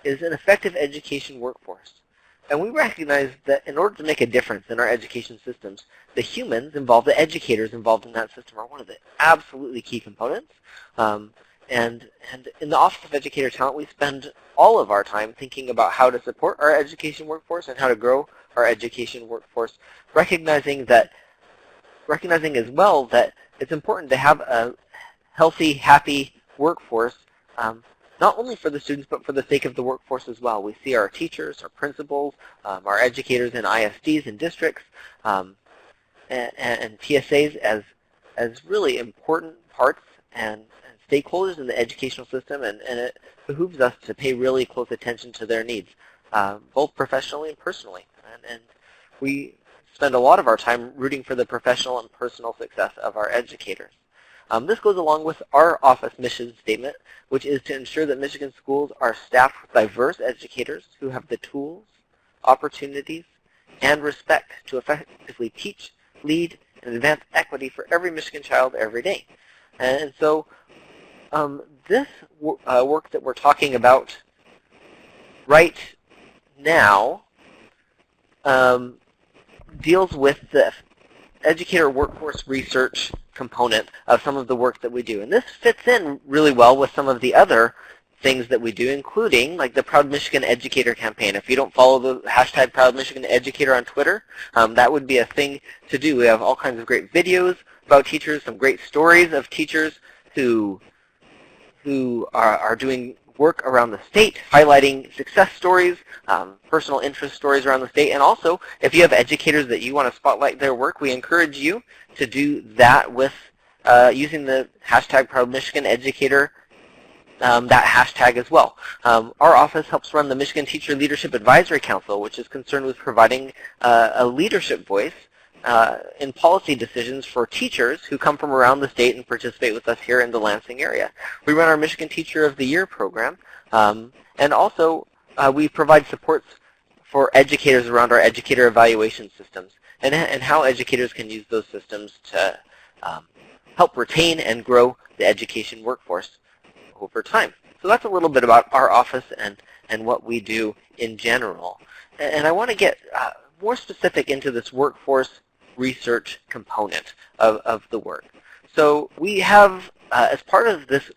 is an effective education workforce. And we recognize that in order to make a difference in our education systems, the humans involved, the educators involved in that system are one of the absolutely key components. And in the Office of Educator Talent, we spend all of our time thinking about how to support our education workforce and how to grow our education workforce, recognizing as well that it's important to have a healthy, happy workforce, not only for the students, but for the sake of the workforce as well. We see our teachers, our principals, our educators in ISDs and districts, and TSAs as really important parts and stakeholders in the educational system, and it behooves us to pay really close attention to their needs, both professionally and personally. And we spend a lot of our time rooting for the professional and personal success of our educators. This goes along with our office mission statement, which is to ensure that Michigan schools are staffed with diverse educators who have the tools, opportunities, and respect to effectively teach, lead, and advance equity for every Michigan child every day. And so this work that we're talking about right now deals with the educator workforce research component of some of the work that we do. And this fits in really well with some of the other things that we do, including like the Proud Michigan Educator campaign. If you don't follow the hashtag Proud Michigan Educator on Twitter, that would be a thing to do. We have all kinds of great videos about teachers, some great stories of teachers who are doing work around the state, highlighting success stories, personal interest stories around the state. And also, if you have educators that you want to spotlight their work, we encourage you to do that with using the hashtag Proud Michigan Educator, that hashtag as well. Our office helps run the Michigan Teacher Leadership Advisory Council, which is concerned with providing a leadership voice in policy decisions for teachers who come from around the state and participate with us here in the Lansing area. We run our Michigan Teacher of the Year program, and also we provide supports for educators around our educator evaluation systems and how educators can use those systems to help retain and grow the education workforce over time. So that's a little bit about our office and what we do in general. And I want to get more specific into this workforce research component of the work. So we have, as part of this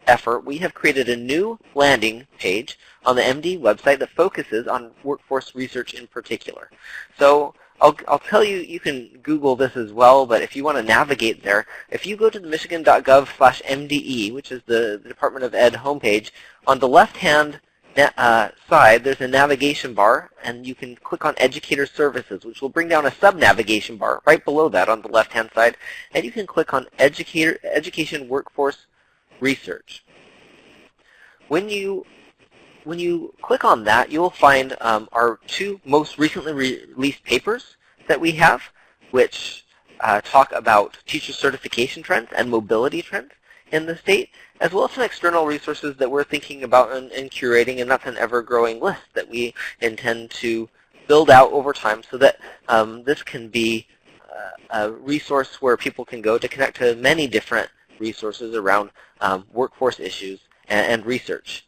effort, we have created a new landing page on the MD website that focuses on workforce research in particular. So I'll tell you, you can Google this as well, but if you want to navigate there, if you go to the michigan.gov/MDE, which is the Department of Ed homepage, on the left-hand side, there's a navigation bar, and you can click on Educator Services, which will bring down a sub-navigation bar right below that on the left-hand side, and you can click on Education Workforce Research. When you click on that, you'll find our two most recently released papers that we have, which talk about teacher certification trends and mobility trends in the state, as well as some external resources that we're thinking about and curating, and that's an ever-growing list that we intend to build out over time so that this can be a resource where people can go to connect to many different resources around workforce issues and research.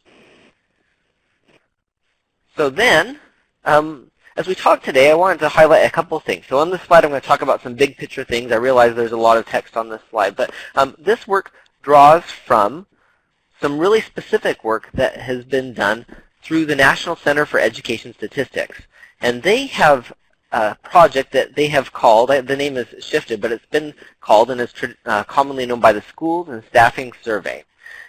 So then, as we talk today, I wanted to highlight a couple things. So on this slide, I'm going to talk about some big picture things. I realize there's a lot of text on this slide, but this work draws from some really specific work that has been done through the National Center for Education Statistics. And they have a project that they have called, the name is shifted, but it's been called and is commonly known by the Schools and Staffing Survey.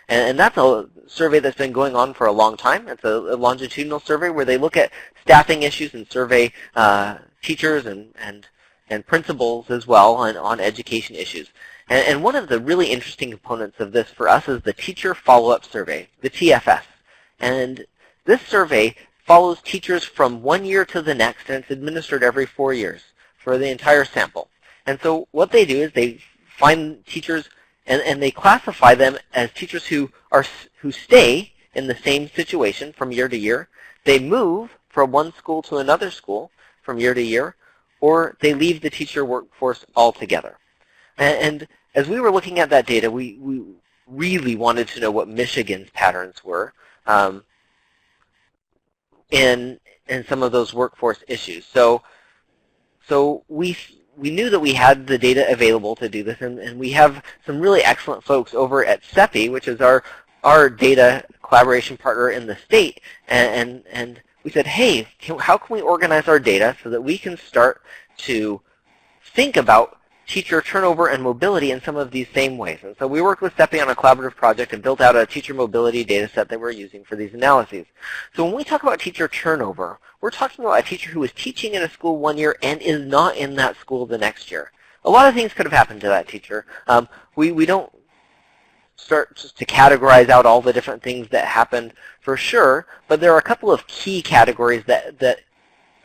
And that's a survey that's been going on for a long time. It's a longitudinal survey where they look at staffing issues and survey teachers and principals as well on education issues. And one of the really interesting components of this for us is the Teacher Follow-Up Survey, the TFS. And this survey follows teachers from one year to the next, and it's administered every 4 years for the entire sample. And so what they do is they find teachers and they classify them as teachers who stay in the same situation from year to year. They move from one school to another school from year to year, or they leave the teacher workforce altogether. And as we were looking at that data, we really wanted to know what Michigan's patterns were. in some of those workforce issues. So we knew that we had the data available to do this, and we have some really excellent folks over at CEPI, which is our data collaboration partner in the state, and we said, hey, how can we organize our data so that we can start to think about teacher turnover and mobility in some of these same ways. And so we worked with CEPI on a collaborative project and built out a teacher mobility data set that we're using for these analyses. So when we talk about teacher turnover, we're talking about a teacher who is teaching in a school one year and is not in that school the next year. A lot of things could have happened to that teacher. We don't start just to categorize out all the different things that happened for sure, but there are a couple of key categories that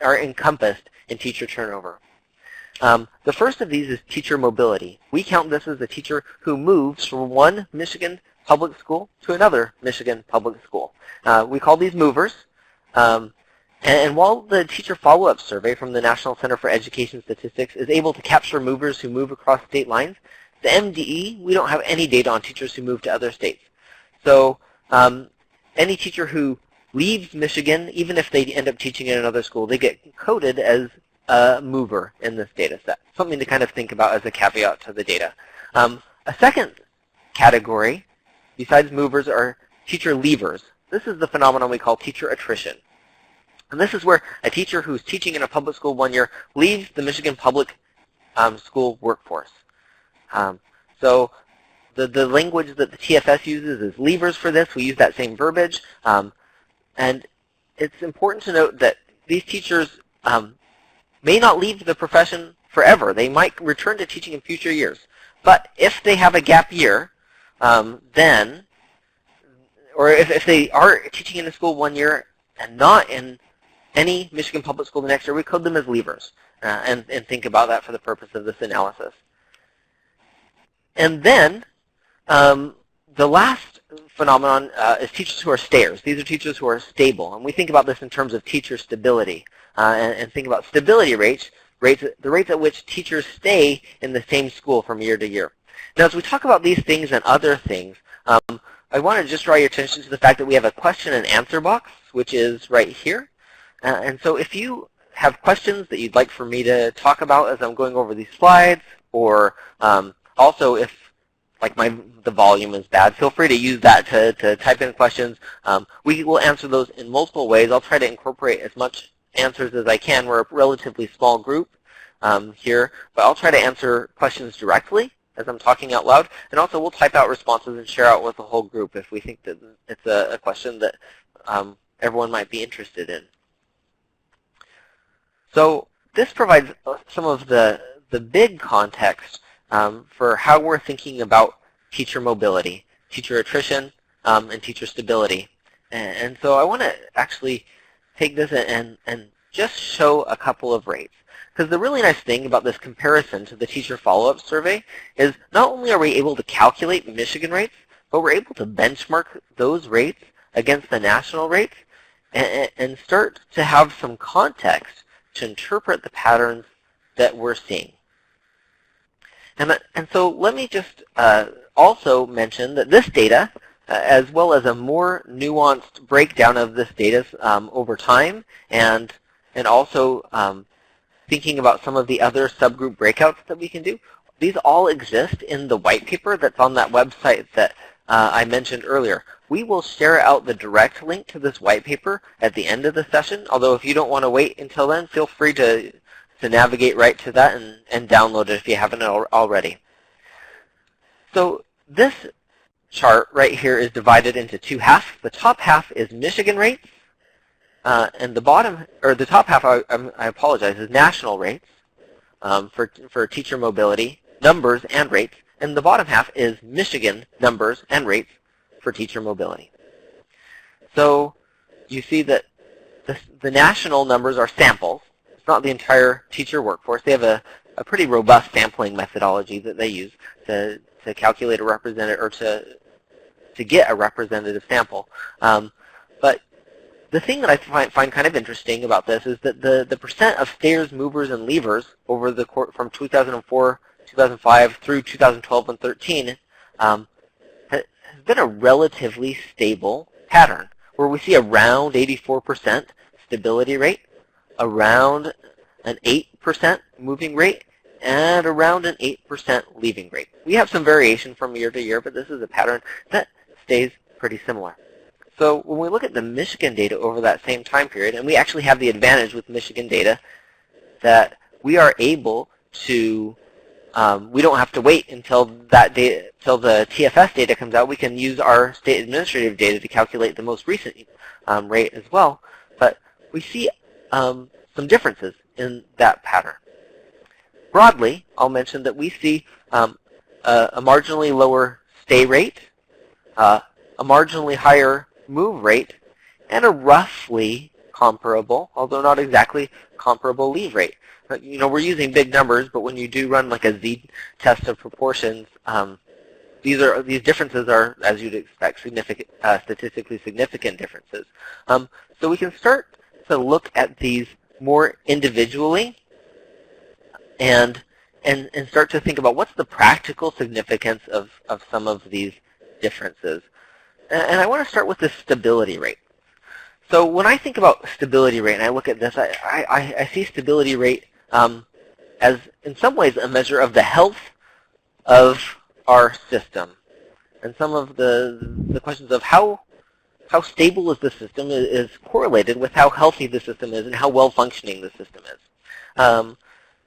are encompassed in teacher turnover. The first of these is teacher mobility. We count this as a teacher who moves from one Michigan public school to another Michigan public school. We call these movers. And while the teacher follow-up survey from the National Center for Education Statistics is able to capture movers who move across state lines, the MDE, we don't have any data on teachers who move to other states. So any teacher who leaves Michigan, even if they end up teaching in another school, they get coded as a mover in this data set. Something to kind of think about as a caveat to the data. A second category, besides movers, are teacher leavers. This is the phenomenon we call teacher attrition. And this is where a teacher who's teaching in a public school one year leaves the Michigan public school workforce. So the language that the TFS uses is leavers for this. We use that same verbiage. And it's important to note that these teachers may not leave the profession forever. They might return to teaching in future years. But if they have a gap year, then, or if they are teaching in a school one year and not in any Michigan public school the next year, we code them as leavers and think about that for the purpose of this analysis. And then the last phenomenon is teachers who are stayers. These are teachers who are stable. And we think about this in terms of teacher stability and think about stability rates, the rates at which teachers stay in the same school from year to year. Now, as we talk about these things and other things, I want to just draw your attention to the fact that we have a question and answer box, which is right here. And so if you have questions that you'd like for me to talk about as I'm going over these slides, or also if the volume is bad, feel free to use that to type in questions. We will answer those in multiple ways. I'll try to incorporate as much answers as I can. We're a relatively small group here, but I'll try to answer questions directly as I'm talking out loud. And also we'll type out responses and share out with the whole group if we think that it's a question that everyone might be interested in. So this provides some of the big context for how we're thinking about teacher mobility, teacher attrition, and teacher stability. And so I want to actually take this and just show a couple of rates. Because the really nice thing about this comparison to the teacher follow-up survey is not only are we able to calculate Michigan rates, but we're able to benchmark those rates against the national rates and start to have some context to interpret the patterns that we're seeing. And so let me just also mention that this data, as well as a more nuanced breakdown of this data over time, and also thinking about some of the other subgroup breakouts that we can do, these all exist in the white paper that's on that website that I mentioned earlier. We will share out the direct link to this white paper at the end of the session, although if you don't want to wait until then, feel free to navigate right to that and download it if you haven't already. So this chart right here is divided into two halves. The top half is Michigan rates, and the top half, I apologize, is national rates for teacher mobility, numbers and rates, and the bottom half is Michigan numbers and rates for teacher mobility. So you see that the national numbers are samples. It's not the entire teacher workforce. They have a pretty robust sampling methodology that they use to calculate a representative, or to get a representative sample. But the thing that I find kind of interesting about this is that the percent of stayers, movers, and leavers over the course from 2004, 2005 through 2012 and 13 has been a relatively stable pattern, where we see around 84% stability rate, around an 8% moving rate, and around an 8% leaving rate. We have some variation from year to year, but this is a pattern that stays pretty similar. So when we look at the Michigan data over that same time period, and we actually have the advantage with Michigan data that we are able to, we don't have to wait until that data, till the TFS data comes out. We can use our state administrative data to calculate the most recent rate as well. But we see some differences in that pattern. Broadly, I'll mention that we see a marginally lower stay rate, a marginally higher move rate, and a roughly comparable, although not exactly comparable, leave rate. You know, we're using big numbers, but when you do run like a z-test of proportions, these differences are, as you'd expect, significant, statistically significant differences. So we can start to look at these more individually and start to think about what's the practical significance of some of these differences. And I want to start with the stability rate. So when I think about stability rate and I look at this, I see stability rate as in some ways a measure of the health of our system. And some of the questions of how stable is the system is correlated with how healthy the system is and how well functioning the system is.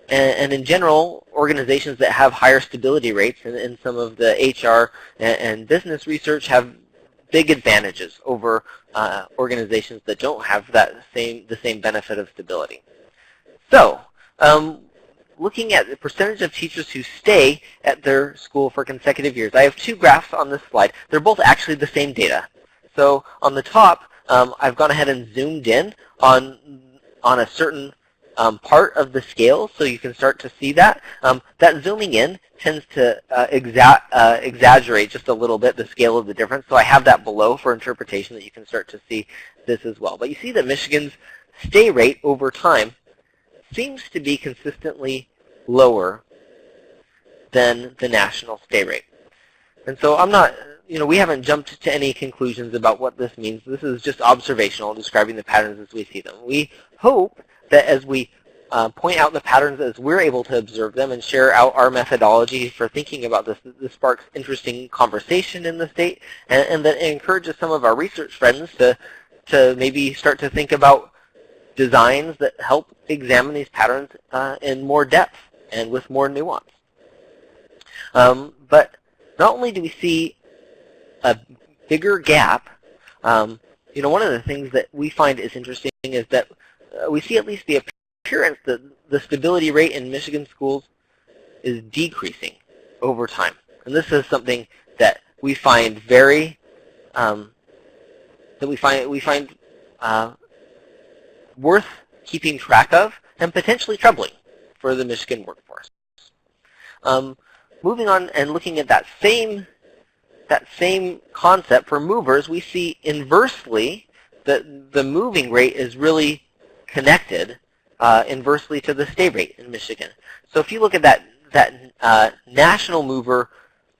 And in general, organizations that have higher stability rates and some of the HR and business research have big advantages over organizations that don't have the same benefit of stability. So, looking at the percentage of teachers who stay at their school for consecutive years, I have two graphs on this slide. They're both actually the same data. So on the top, I've gone ahead and zoomed in on a certain part of the scale, so you can start to see that. That zooming in tends to exaggerate just a little bit the scale of the difference, so I have that below for interpretation that you can start to see this as well. But you see that Michigan's stay rate over time seems to be consistently lower than the national stay rate. And so I'm not, we haven't jumped to any conclusions about what this means. This is just observational, describing the patterns as we see them. We hope that as we point out the patterns as we're able to observe them and share out our methodology for thinking about this, this sparks interesting conversation in the state, and that it encourages some of our research friends to maybe start to think about designs that help examine these patterns in more depth and with more nuance. But not only do we see a bigger gap, one of the things that we find is interesting is that we see at least the appearance that the stability rate in Michigan schools is decreasing over time. And this is something that we find very, worth keeping track of and potentially troubling for the Michigan workforce. Moving on and looking at that same concept for movers, we see inversely that the moving rate is really connected inversely to the stay rate in Michigan. So if you look at that national mover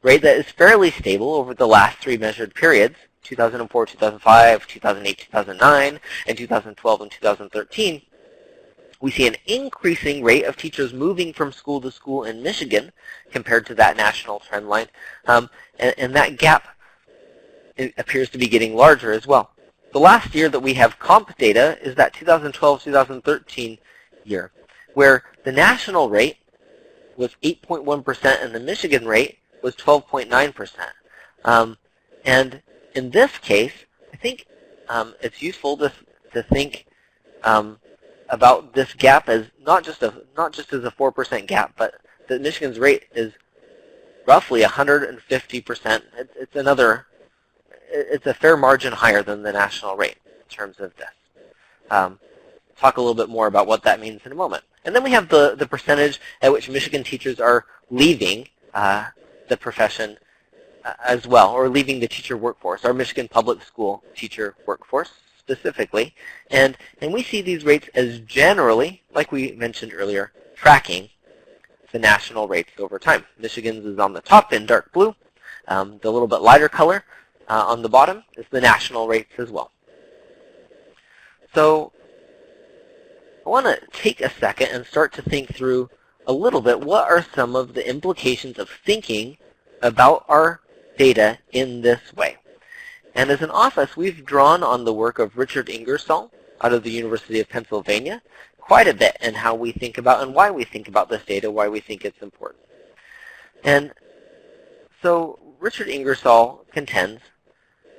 rate that is fairly stable over the last three measured periods, 2004, 2005, 2008, 2009, and 2012 and 2013, we see an increasing rate of teachers moving from school to school in Michigan compared to that national trend line. And that gap appears to be getting larger as well. The last year that we have comp data is that 2012-2013 year, where the national rate was 8.1% and the Michigan rate was 12.9%. And in this case, I think it's useful to think about this gap as not just as a 4% gap, but that Michigan's rate is roughly 150%. It's a fair margin higher than the national rate in terms of this. Talk a little bit more about what that means in a moment. And then we have the percentage at which Michigan teachers are leaving the profession as well, or leaving the teacher workforce, our Michigan public school teacher workforce specifically. And we see these rates as generally, like we mentioned earlier, tracking the national rates over time. Michigan's is on the top in dark blue. The little bit lighter color on the bottom is the national rates as well. So I want to take a second and start to think through a little bit what are some of the implications of thinking about our data in this way. And as an office, we've drawn on the work of Richard Ingersoll out of the University of Pennsylvania quite a bit in how we think about and why we think about this data, why we think it's important. And so Richard Ingersoll contends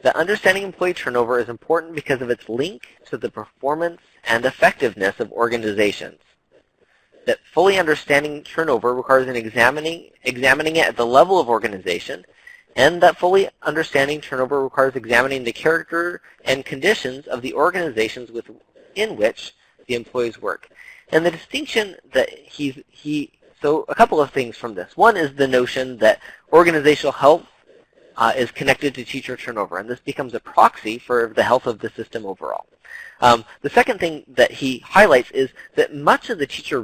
that understanding employee turnover is important because of its link to the performance and effectiveness of organizations. That fully understanding turnover requires examining it at the level of organization, and that fully understanding turnover requires examining the character and conditions of the organizations within which the employees work. And the distinction that so a couple of things from this. One is the notion that organizational health is connected to teacher turnover, and this becomes a proxy for the health of the system overall. The second thing that he highlights is that much of the teacher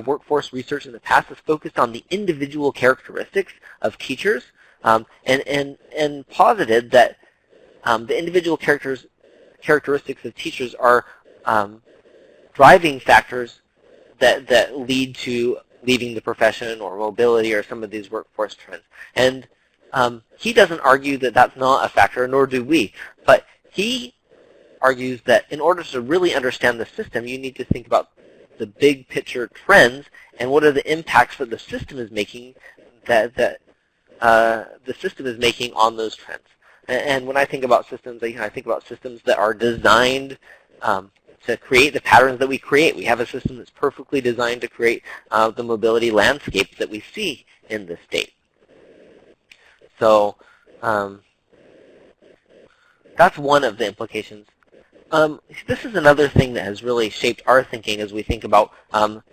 workforce research in the past has focused on the individual characteristics of teachers, and posited that the individual characteristics of teachers are driving factors that lead to leaving the profession or mobility or some of these workforce trends. And he doesn't argue that that's not a factor, nor do we. But he argues that in order to really understand the system, you need to think about the big picture trends and what are the impacts that the system is making the system is making on those trends. And when I think about systems, I think about systems that are designed to create the patterns that we create. We have a system that's perfectly designed to create the mobility landscape that we see in this state. So that's one of the implications. This is another thing that has really shaped our thinking as we think about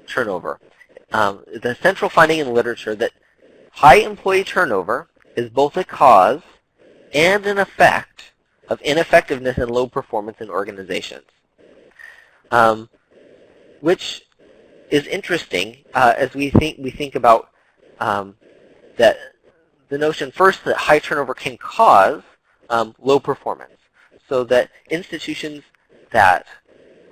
turnover. The central finding in literature that high employee turnover is both a cause and an effect of ineffectiveness and low performance in organizations, which is interesting as we think about that the notion first that high turnover can cause low performance. So that institutions that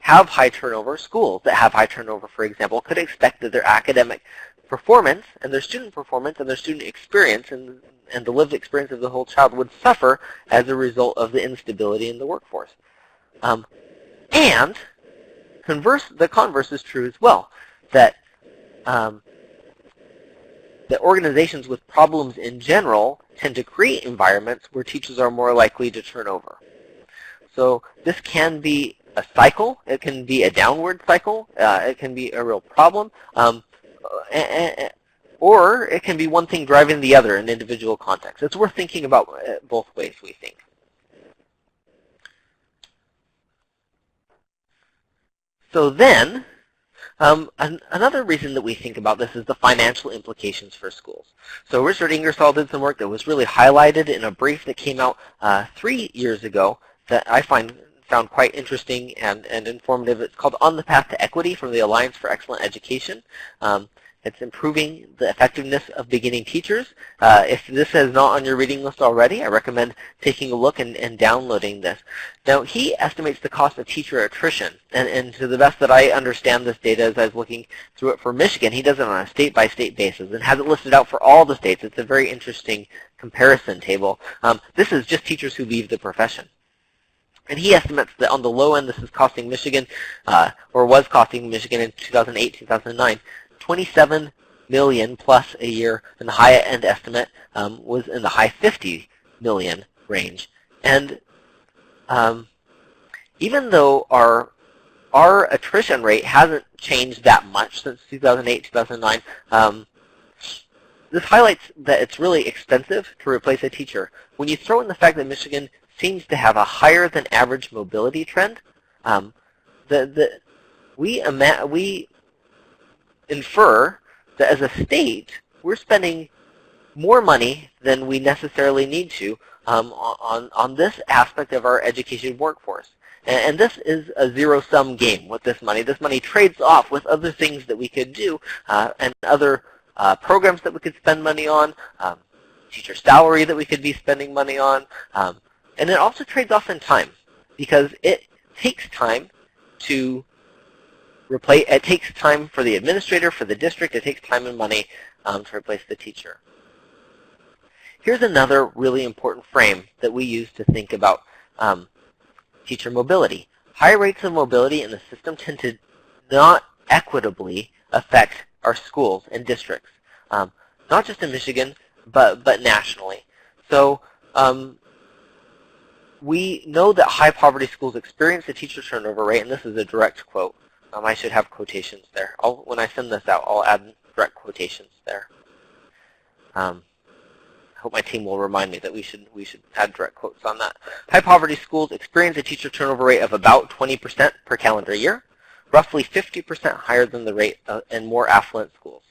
have high turnover, schools that have high turnover, for example, could expect that their academic performance and their student performance and their student experience and the lived experience of the whole child would suffer as a result of the instability in the workforce. And the converse is true as well, that that organizations with problems in general tend to create environments where teachers are more likely to turn over. So this can be a cycle. It can be a downward cycle. It can be a real problem. Or it can be one thing driving the other in individual contexts. It's worth thinking about both ways, we think. So then, another reason that we think about this is the financial implications for schools. So Richard Ingersoll did some work that was really highlighted in a brief that came out 3 years ago that I found quite interesting and informative. It's called On the Path to Equity from the Alliance for Excellent Education. It's improving the effectiveness of beginning teachers. If this is not on your reading list already, I recommend taking a look and downloading this. Now, he estimates the cost of teacher attrition. And to the best that I understand this data as I was looking through it for Michigan, he does it on a state-by-state basis and has it listed out for all the states. It's a very interesting comparison table. This is just teachers who leave the profession. And he estimates that on the low end, this is costing Michigan, or was costing Michigan in 2008, 2009, $27 million plus a year, and the high-end estimate was in the high $50 million range. And even though our attrition rate hasn't changed that much since 2008, 2009, this highlights that it's really expensive to replace a teacher. When you throw in the fact that Michigan seems to have a higher than average mobility trend, we infer that as a state, we're spending more money than we necessarily need to on this aspect of our education workforce. And this is a zero-sum game with this money. This money trades off with other things that we could do and other programs that we could spend money on, teacher salary that we could be spending money on, and it also trades off in time because it takes time to it takes time for the administrator, for the district, it takes time and money to replace the teacher. Here's another really important frame that we use to think about teacher mobility. High rates of mobility in the system tend to not equitably affect our schools and districts, not just in Michigan, but nationally. So we know that high poverty schools experience a teacher turnover rate, and this is a direct quote. I should have quotations there. When I send this out, I'll add direct quotations there. I hope my team will remind me that we should add direct quotes on that. High poverty schools experience a teacher turnover rate of about 20% per calendar year, roughly 50% higher than the rate in more affluent schools.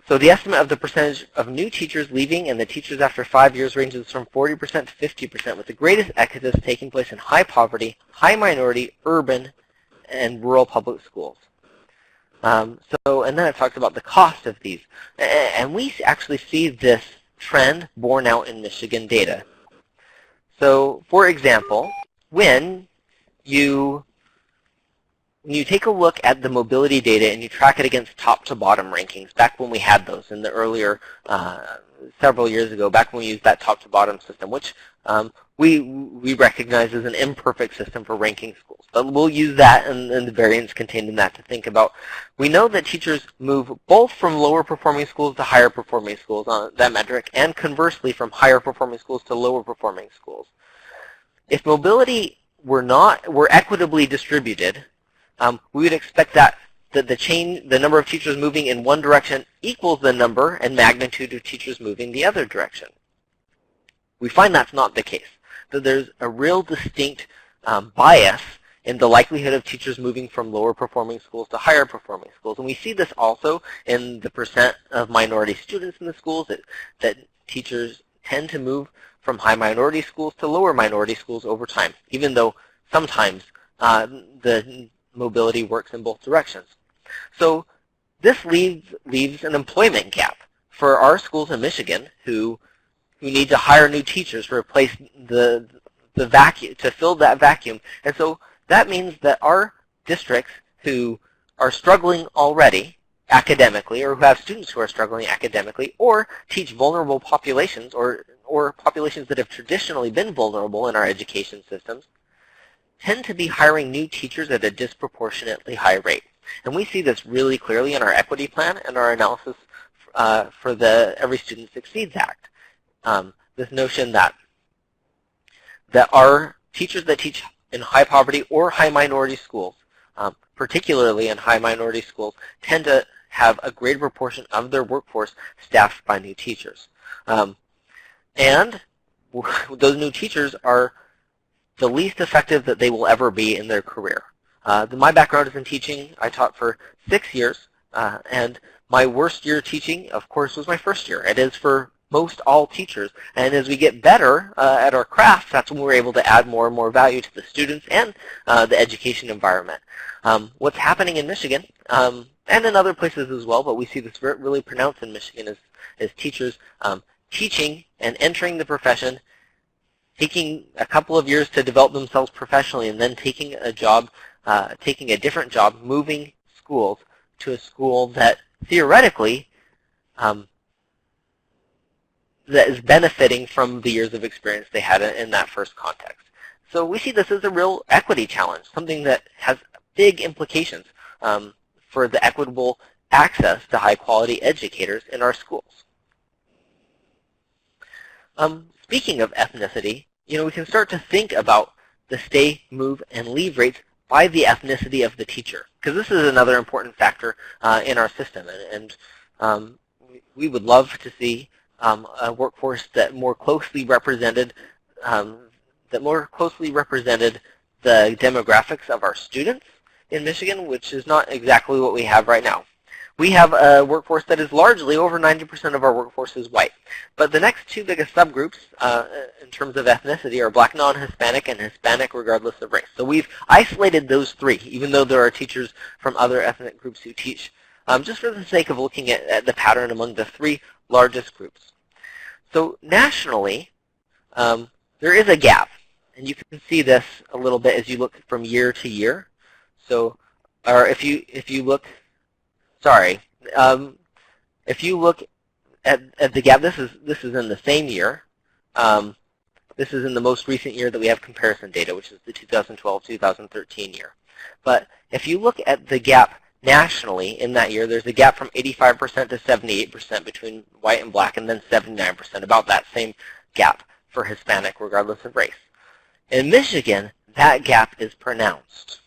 So the estimate of the percentage of new teachers leaving and the teachers after 5 years ranges from 40% to 50%, with the greatest exodus taking place in high poverty, high minority, urban, and rural public schools. And then it talks about the cost of these. And we actually see this trend borne out in Michigan data. So, for example, when you take a look at the mobility data and you track it against top to bottom rankings, back when we had those in the earlier, several years ago, back when we used that top to bottom system, which we recognize as an imperfect system for ranking schools. But we'll use that and the variance contained in that to think about. We know that teachers move both from lower performing schools to higher performing schools on that metric, and conversely from higher performing schools to lower performing schools. If mobility were equitably distributed, we would expect that the number of teachers moving in one direction equals the number and magnitude of teachers moving the other direction. We find that's not the case, that there's a real distinct bias in the likelihood of teachers moving from lower performing schools to higher performing schools. And we see this also in the percent of minority students in the schools, that teachers tend to move from high minority schools to lower minority schools over time, even though sometimes the mobility works in both directions. So this leaves an employment gap for our schools in Michigan who need to hire new teachers to replace the vacuum, to fill that vacuum. And so that means that our districts who are struggling already academically, or who have students who are struggling academically, or teach vulnerable populations, or populations that have traditionally been vulnerable in our education systems, tend to be hiring new teachers at a disproportionately high rate. And we see this really clearly in our equity plan and our analysis for the Every Student Succeeds Act. This notion that our teachers that teach in high poverty or high minority schools, particularly in high minority schools, tend to have a greater proportion of their workforce staffed by new teachers. And those new teachers are the least effective that they will ever be in their career. My background is in teaching. I taught for 6 years, and my worst year teaching, of course, was my first year. It is for most all teachers. And as we get better at our craft, that's when we're able to add more and more value to the students and the education environment. What's happening in Michigan, and in other places as well, but we see this really pronounced in Michigan, is teachers teaching and entering the profession, taking a couple of years to develop themselves professionally, and then taking a job, taking a different job, moving schools to a school that theoretically that is benefiting from the years of experience they had in that first context. So we see this as a real equity challenge, something that has big implications for the equitable access to high-quality educators in our schools. Speaking of ethnicity, we can start to think about the stay, move, and leave rates by the ethnicity of the teacher, because this is another important factor in our system. And we would love to see a workforce that more closely represented the demographics of our students in Michigan, which is not exactly what we have right now. We have a workforce that is largely, over 90% of our workforce is white. But the next two biggest subgroups in terms of ethnicity are Black non-Hispanic and Hispanic regardless of race. So we've isolated those three, even though there are teachers from other ethnic groups who teach, just for the sake of looking at the pattern among the three largest groups. So nationally, there is a gap. And you can see this a little bit as you look from year to year. So, or if you look, sorry, if you look at the gap, this is in the same year. This is in the most recent year that we have comparison data, which is the 2012-2013 year. But if you look at the gap nationally in that year, there's a gap from 85% to 78% between white and black, and then 79%, about that same gap for Hispanic regardless of race. In Michigan, that gap is pronounced.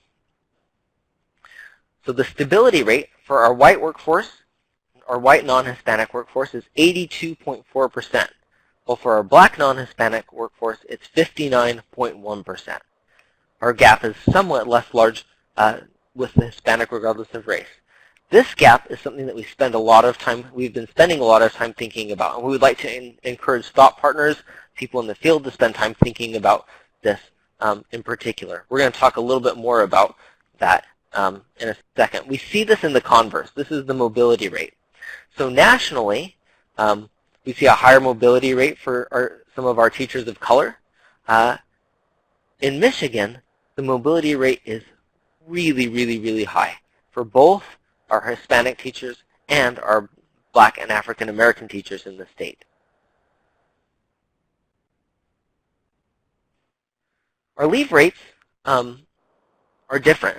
So the stability rate for our white workforce, our white non-Hispanic workforce, is 82.4%. Well, for our black non-Hispanic workforce, it's 59.1%. Our gap is somewhat less large with the Hispanic regardless of race. This gap is something that we've been spending a lot of time thinking about, and we would like to encourage thought partners, people in the field, to spend time thinking about this in particular. We're going to talk a little bit more about that in a second. We see this in the converse. This is the mobility rate. So nationally, we see a higher mobility rate for some of our teachers of color. In Michigan, the mobility rate is really, really, really high for both our Hispanic teachers and our black and African American teachers in the state. Our leave rates are different.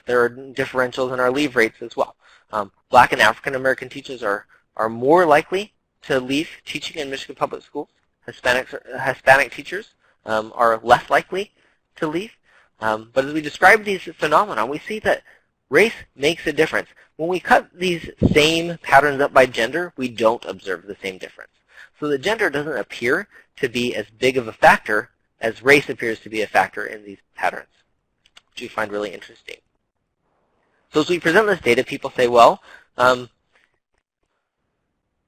There are differentials in our leave rates as well. Black and African American teachers are more likely to leave teaching in Michigan public schools. Hispanic teachers are less likely to leave. But as we describe these phenomena, we see that race makes a difference. When we cut these same patterns up by gender, we don't observe the same difference. So the gender doesn't appear to be as big of a factor as race appears to be a factor in these patterns, which we find really interesting. So as we present this data, people say, well,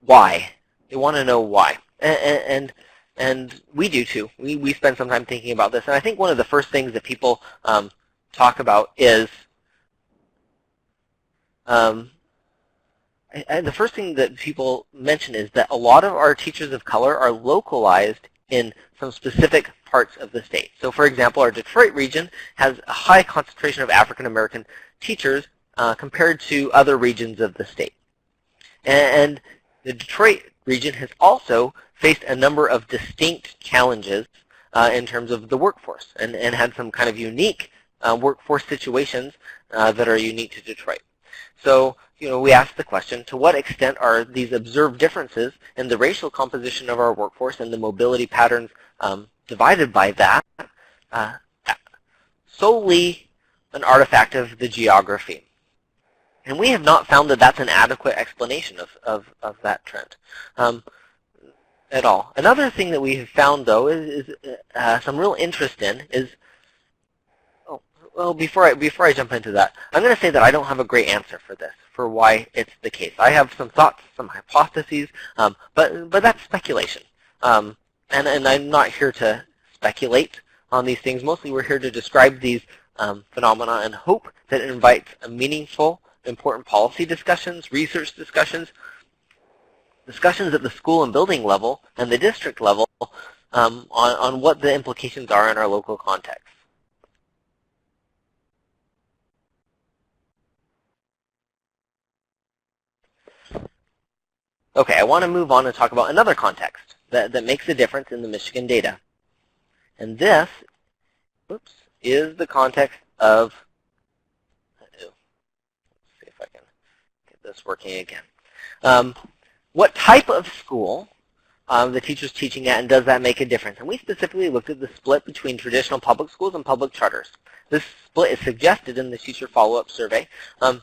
why? They want to know why. And we do too. We spend some time thinking about this. And I think one of the first things that people talk about is, the first thing that people mention is that a lot of our teachers of color are localized in some specific parts of the state. So for example, our Detroit region has a high concentration of African American teachers compared to other regions of the state. And the Detroit region has also faced a number of distinct challenges in terms of the workforce, and had some kind of unique workforce situations that are unique to Detroit. So, we ask the question, to what extent are these observed differences in the racial composition of our workforce and the mobility patterns divided by that solely an artifact of the geography? And we have not found that that's an adequate explanation of that trend at all. Another thing that we have found, though, is some real interest in is, well, before I jump into that, I'm going to say that I don't have a great answer for this, for why it's the case. I have some thoughts, some hypotheses, but that's speculation. And I'm not here to speculate on these things. Mostly we're here to describe these phenomena and hope that it invites a meaningful, important policy discussions, research discussions at the school and building level and the district level on what the implications are in our local context. Okay, I want to move on and talk about another context that makes a difference in the Michigan data. And this, is the context of, let's see if I can get this working again. What type of school the teacher's teaching at, and does that make a difference? And we specifically looked at the split between traditional public schools and public charters. This split is suggested in the teacher follow-up survey. And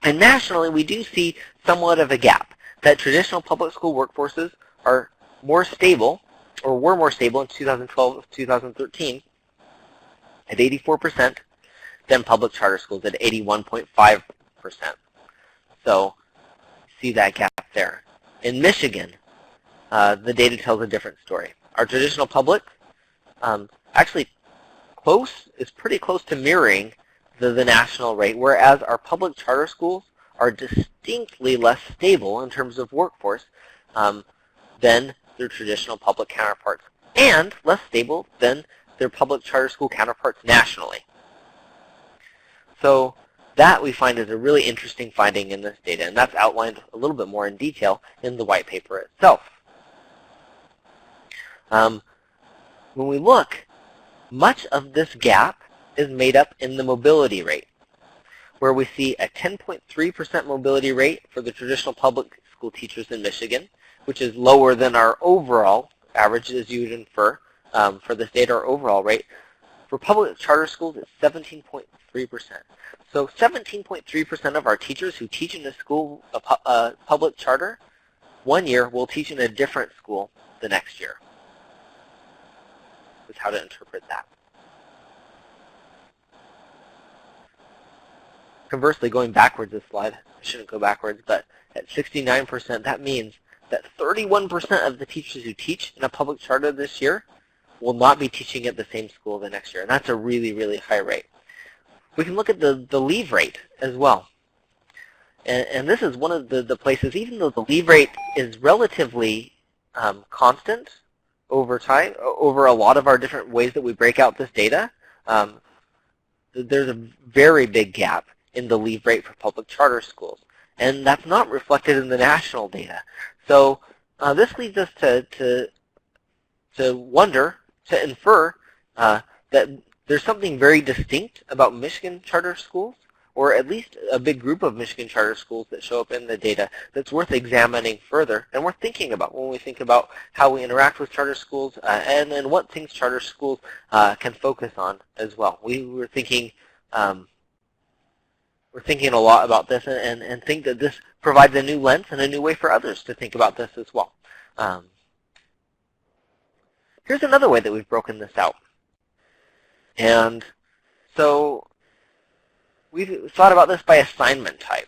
nationally, we do see somewhat of a gap, that traditional public school workforces are more stable, or were more stable in 2012-2013 at 84% than public charter schools at 81.5%. So see that gap there. In Michigan, the data tells a different story. Our traditional public actually is pretty close to mirroring the national rate, whereas our public charter schools are distinctly less stable in terms of workforce than their traditional public counterparts, and less stable than their public charter school counterparts nationally. So that we find is a really interesting finding in this data, and that's outlined a little bit more in detail in the white paper itself. When we look, much of this gap is made up in the mobility rate, where we see a 10.3% mobility rate for the traditional public school teachers in Michigan, which is lower than our overall average, as you would infer for this data, our overall rate. For public charter schools, it's 17.3%. So 17.3% of our teachers who teach in a school, a public charter, one year will teach in a different school the next year. Is how to interpret that. Conversely, going backwards this slide, I shouldn't go backwards, but at 69%, that means that 31% of the teachers who teach in a public charter this year will not be teaching at the same school the next year. And that's a really, really high rate. We can look at the leave rate as well. And this is one of the places, even though the leave rate is relatively constant over time, over a lot of our different ways that we break out this data, there's a very big gap in the leave rate for public charter schools. And that's not reflected in the national data. So this leads us to wonder, to infer that there's something very distinct about Michigan charter schools, or at least a big group of Michigan charter schools that show up in the data that's worth examining further and worth thinking about when we think about how we interact with charter schools and what things charter schools can focus on as well. We're thinking a lot about this and think that this provides a new lens and a new way for others to think about this as well. Here's another way that we've broken this out. And so we've thought about this by assignment type.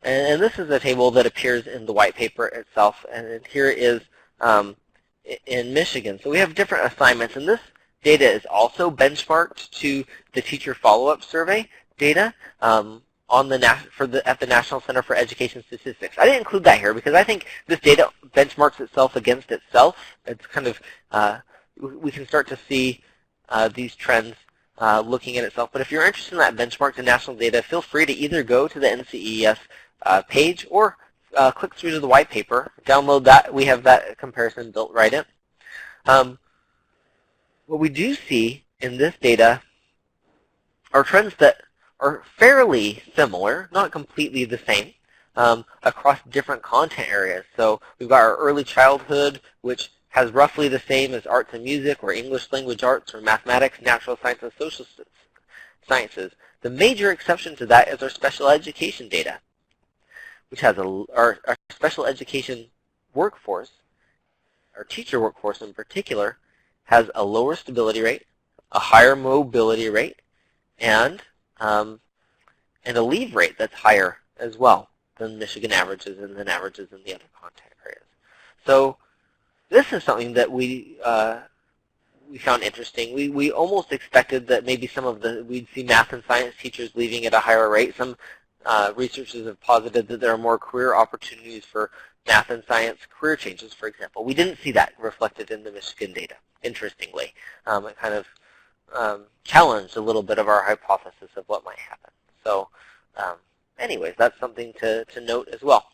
And this is a table that appears in the white paper itself. And here it is in Michigan. So we have different assignments. And this data is also benchmarked to the teacher follow-up survey data at the National Center for Education Statistics. I didn't include that here because I think this data benchmarks itself against itself. It's kind of, we can start to see these trends looking at itself. But if you're interested in that benchmark to national data, feel free to either go to the NCES page or click through to the white paper, download that. We have that comparison built right in. What we do see in this data are trends that are fairly similar, not completely the same, across different content areas. So we've got our early childhood, which has roughly the same as arts and music, or English language arts, or mathematics, natural science, and social sciences. The major exception to that is our special education data, which has our special education workforce, our teacher workforce in particular, has a lower stability rate, a higher mobility rate, and a leave rate that's higher as well than Michigan averages and than averages in the other content areas. So this is something that we found interesting. We almost expected that maybe we'd see math and science teachers leaving at a higher rate. Some researchers have posited that there are more career opportunities for math and science career changes, for example. We didn't see that reflected in the Michigan data, interestingly. It kind of challenged a little bit of our hypothesis of what might happen. So anyways, that's something to note as well.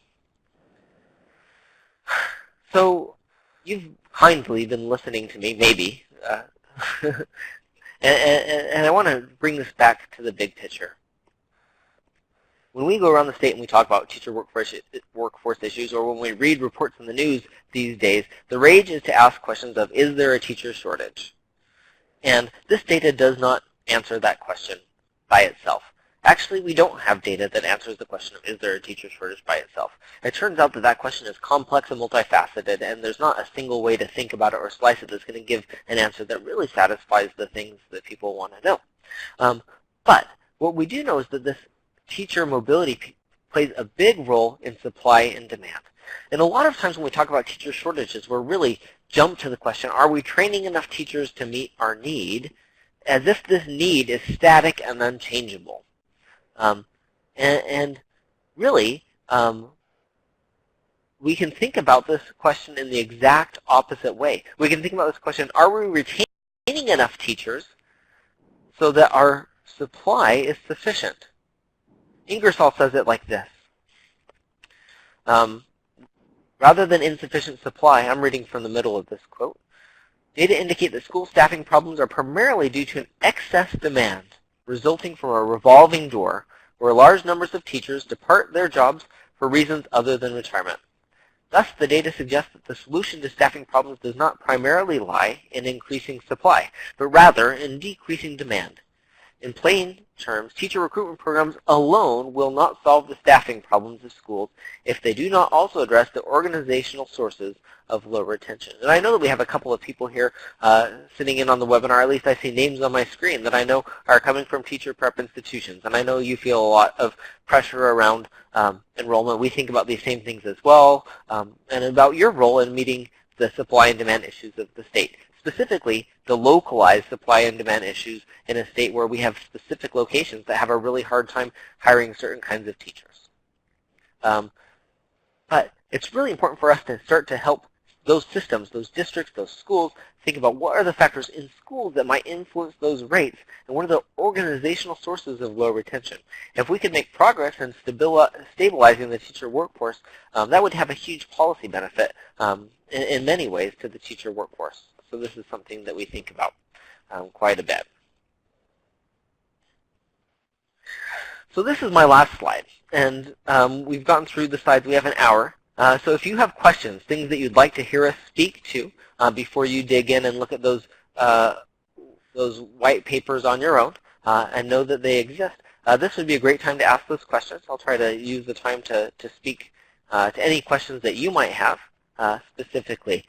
So you've kindly been listening to me, maybe, and I want to bring this back to the big picture. When we go around the state and we talk about teacher workforce issues, or when we read reports in the news these days, the rage is to ask questions of, is there a teacher shortage? And this data does not answer that question by itself. Actually, we don't have data that answers the question of, is there a teacher shortage by itself? It turns out that that question is complex and multifaceted, and there's not a single way to think about it or slice it that's going to give an answer that really satisfies the things that people want to know. But what we do know is that this teacher mobility plays a big role in supply and demand. And a lot of times when we talk about teacher shortages, we're really jump to the question, are we training enough teachers to meet our need, as if this need is static and unchangeable. And really, we can think about this question in the exact opposite way. We can think about this question, are we retaining enough teachers so that our supply is sufficient. Ingersoll says it like this. Rather than insufficient supply, I'm reading from the middle of this quote, data indicate that school staffing problems are primarily due to an excess demand resulting from a revolving door where large numbers of teachers depart their jobs for reasons other than retirement. Thus, the data suggests that the solution to staffing problems does not primarily lie in increasing supply, but rather in decreasing demand. In plain terms, teacher recruitment programs alone will not solve the staffing problems of schools if they do not also address the organizational sources of low retention. And I know that we have a couple of people here sitting in on the webinar, at least I see names on my screen that I know are coming from teacher prep institutions. And I know you feel a lot of pressure around enrollment. We think about these same things as well, and about your role in meeting the supply and demand issues of the state. Specifically, the localized supply and demand issues in a state where we have specific locations that have a really hard time hiring certain kinds of teachers. But it's really important for us to start to help those systems, those districts, those schools, think about what are the factors in schools that might influence those rates, and what are the organizational sources of low retention. If we could make progress in stabilizing the teacher workforce, that would have a huge policy benefit in many ways to the teacher workforce. So this is something that we think about quite a bit. So this is my last slide, and we've gotten through the slides. We have an hour. So if you have questions, things that you'd like to hear us speak to before you dig in and look at those white papers on your own and know that they exist, this would be a great time to ask those questions. I'll try to use the time to speak to any questions that you might have specifically.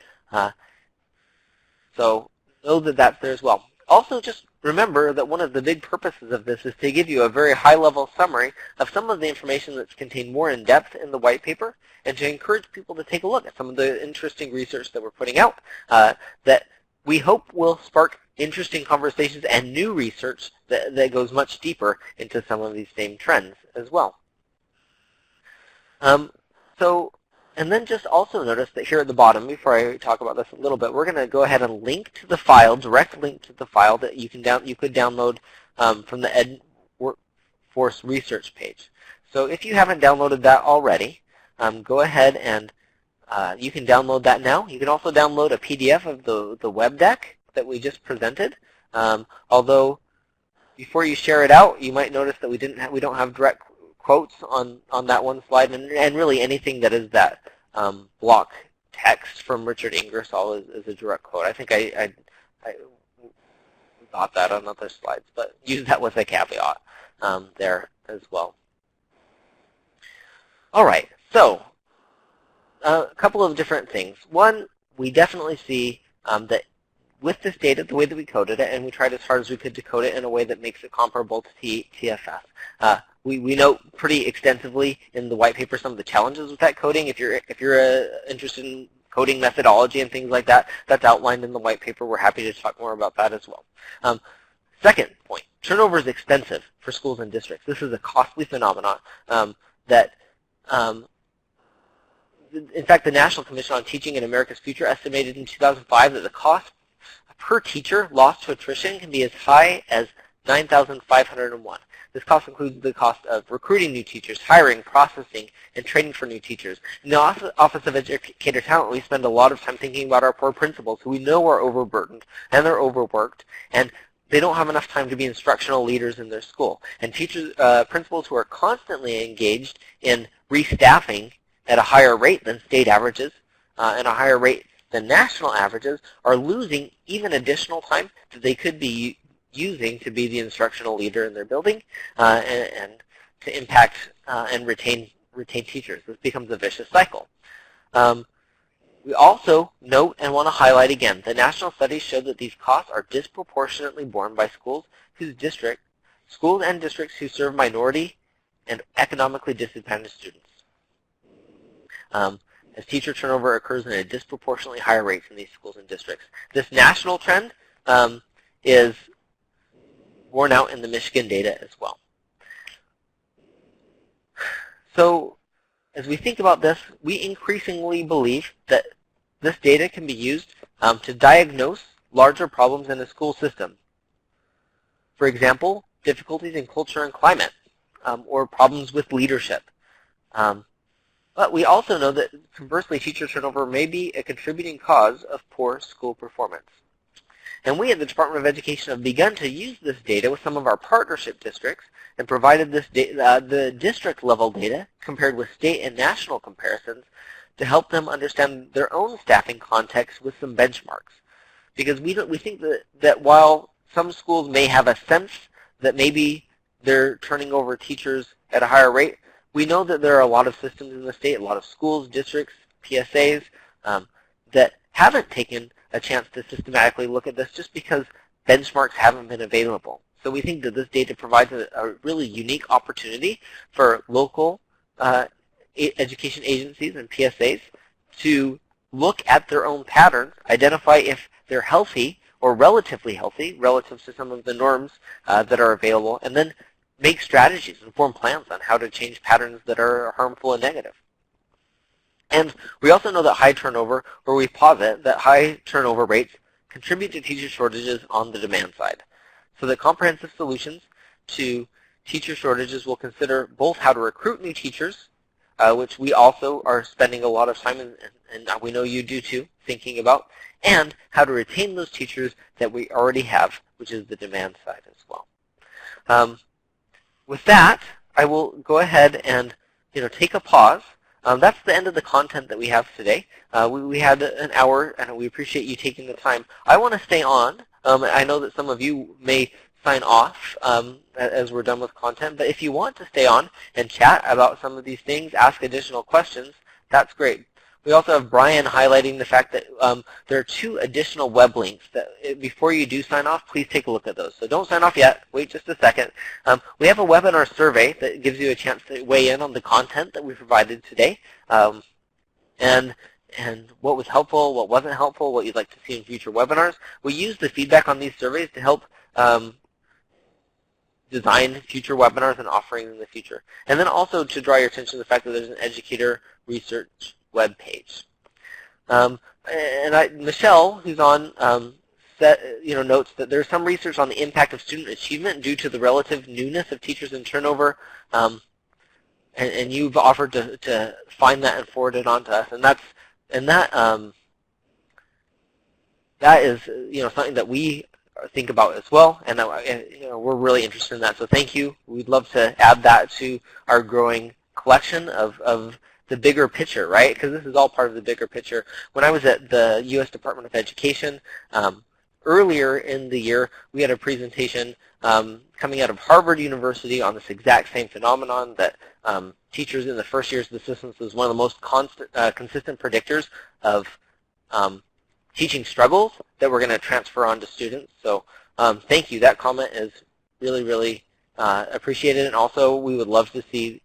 So know that that's there as well. Also, just remember that one of the big purposes of this is to give you a very high-level summary of some of the information that's contained more in depth in the white paper, and to encourage people to take a look at some of the interesting research that we're putting out that we hope will spark interesting conversations and new research that goes much deeper into some of these same trends as well. And then just also notice that here at the bottom, before I talk about this a little bit, we're going to go ahead and link to the file, direct link to the file that you could download from the Ed Workforce Research page. So if you haven't downloaded that already, go ahead and you can download that now. You can also download a PDF of the web deck that we just presented. Although before you share it out, you might notice that we don't have direct quotes on that one slide, and really anything that is that block text from Richard Ingersoll is a direct quote. I think I got that on other slides, but use that with a caveat there as well. All right, so a couple of different things. One, we definitely see that with this data, the way that we coded it, and we tried as hard as we could to code it in a way that makes it comparable to TFS. We note pretty extensively in the white paper some of the challenges with that coding. If you're interested in coding methodology and things like that, that's outlined in the white paper. We're happy to talk more about that as well. Second point, turnover is expensive for schools and districts. This is a costly phenomenon that, in fact, the National Commission on Teaching in America's Future estimated in 2005 that the cost per teacher lost to attrition can be as high as $9,501. This cost includes the cost of recruiting new teachers, hiring, processing, and training for new teachers. In the Office of Educator Talent, we spend a lot of time thinking about our poor principals who we know are overburdened and they're overworked, and they don't have enough time to be instructional leaders in their school. And teachers, principals who are constantly engaged in restaffing at a higher rate than state averages and a higher rate than national averages are losing even additional time that they could be using to be the instructional leader in their building and to impact and retain teachers. This becomes a vicious cycle. We also note and want to highlight again, the national studies show that these costs are disproportionately borne by schools and districts who serve minority and economically disadvantaged students. As teacher turnover occurs in a disproportionately higher rate in these schools and districts. This national trend is borne out in the Michigan data as well. So as we think about this, we increasingly believe that this data can be used to diagnose larger problems in a school system. For example, difficulties in culture and climate, or problems with leadership. But we also know that, conversely, teacher turnover may be a contributing cause of poor school performance. And we at the Department of Education have begun to use this data with some of our partnership districts and provided this the district-level data compared with state and national comparisons to help them understand their own staffing context with some benchmarks. Because we think that while some schools may have a sense that maybe they're turning over teachers at a higher rate, we know that there are a lot of systems in the state, a lot of schools, districts, PSAs, that haven't taken a chance to systematically look at this just because benchmarks haven't been available. So we think that this data provides a really unique opportunity for local education agencies and PSAs to look at their own patterns, identify if they're healthy or relatively healthy relative to some of the norms that are available, and then make strategies and form plans on how to change patterns that are harmful and negative. And we also know that high turnover, or we posit that high turnover rates contribute to teacher shortages on the demand side. So that comprehensive solutions to teacher shortages will consider both how to recruit new teachers, which we also are spending a lot of time, and we know you do too, thinking about, and how to retain those teachers that we already have, which is the demand side as well. With that, I will go ahead and take a pause. That's the end of the content that we have today. We had an hour, and we appreciate you taking the time. I want to stay on. I know that some of you may sign off as we're done with content, but if you want to stay on and chat about some of these things, ask additional questions, that's great. We also have Brian highlighting the fact that there are 2 additional web links that before you do sign off, please take a look at those. So don't sign off yet. Wait just a second. We have a webinar survey that gives you a chance to weigh in on the content that we provided today, and what was helpful, what wasn't helpful, what you'd like to see in future webinars. We use the feedback on these surveys to help design future webinars and offerings in the future. And then also to draw your attention to the fact that there's an educator research web page. Michelle, who's on, notes that there's some research on the impact of student achievement due to the relative newness of teachers and turnover, and you've offered to find that and forward it on to us, and that is something that we think about as well, and we're really interested in that. So thank you. We'd love to add that to our growing collection of the bigger picture, right? Because this is all part of the bigger picture. When I was at the U.S. Department of Education, earlier in the year, we had a presentation coming out of Harvard University on this exact same phenomenon, that teachers in the first years of the systems was one of the most consistent predictors of teaching struggles that we're going to transfer on to students. So thank you. That comment is really, really appreciated, and also we would love to see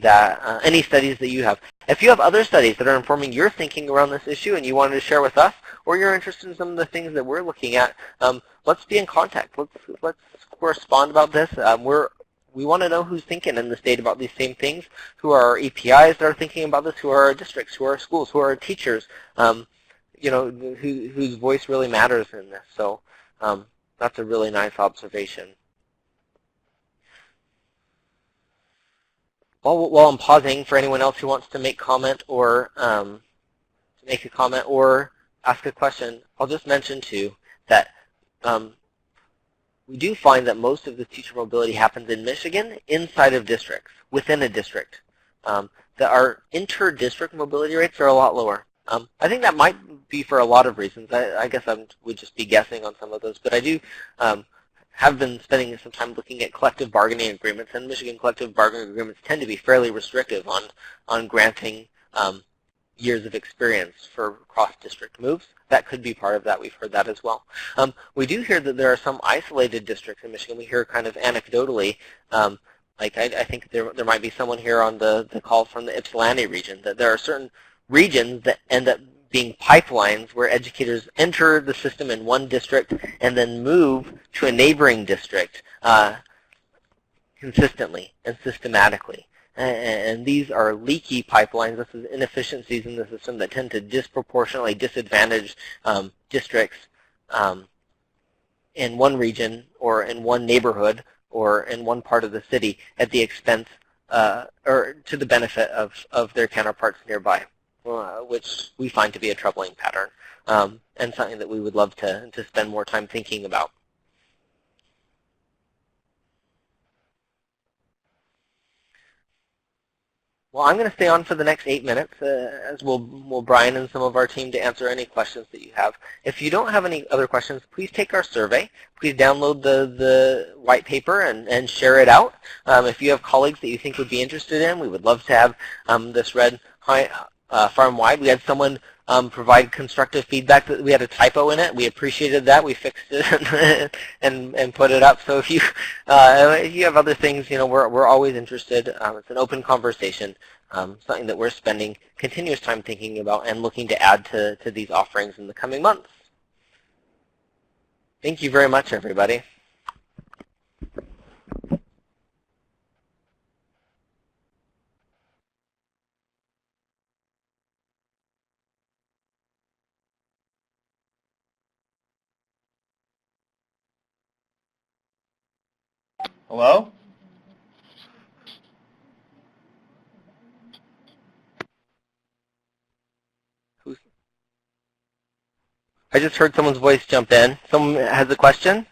that any studies that you have. If you have other studies that are informing your thinking around this issue and you wanted to share with us, or you're interested in some of the things that we're looking at, let's be in contact. Let's correspond about this. We want to know who's thinking in the state about these same things, who are our EPIs that are thinking about this, who are our districts, who are our schools, who are our teachers, whose voice really matters in this. So that's a really nice observation. While I'm pausing, for anyone else who wants to make comment or ask a question, I'll just mention too that we do find that most of the teacher mobility happens in Michigan inside of districts, within a district. That our inter-district mobility rates are a lot lower. I think that might be for a lot of reasons. I guess I would just be guessing on some of those, but I do have been spending some time looking at collective bargaining agreements, and Michigan collective bargaining agreements tend to be fairly restrictive on granting years of experience for cross-district moves. That could be part of that. We've heard that as well. We do hear that there are some isolated districts in Michigan. We hear kind of anecdotally, like I think there might be someone here on the call from the Ypsilanti region, that there are certain regions that end up being pipelines where educators enter the system in one district and then move to a neighboring district consistently and systematically. And these are leaky pipelines. This is inefficiencies in the system that tend to disproportionately disadvantage districts in one region or in one neighborhood or in one part of the city at the expense or to the benefit of their counterparts nearby, which we find to be a troubling pattern and something that we would love to spend more time thinking about. Well, I'm going to stay on for the next 8 minutes, as will Brian and some of our team to answer any questions that you have. If you don't have any other questions, please take our survey. Please download the white paper and share it out. If you have colleagues that you think would be interested in, we would love to have this read far and wide. We had someone provide constructive feedback that we had a typo in it. We appreciated that. We fixed it and put it up. So if you have other things, we're always interested. It's an open conversation, something that we're spending continuous time thinking about and looking to add to these offerings in the coming months. Thank you very much, everybody. Hello? I just heard someone's voice jump in. Someone has a question?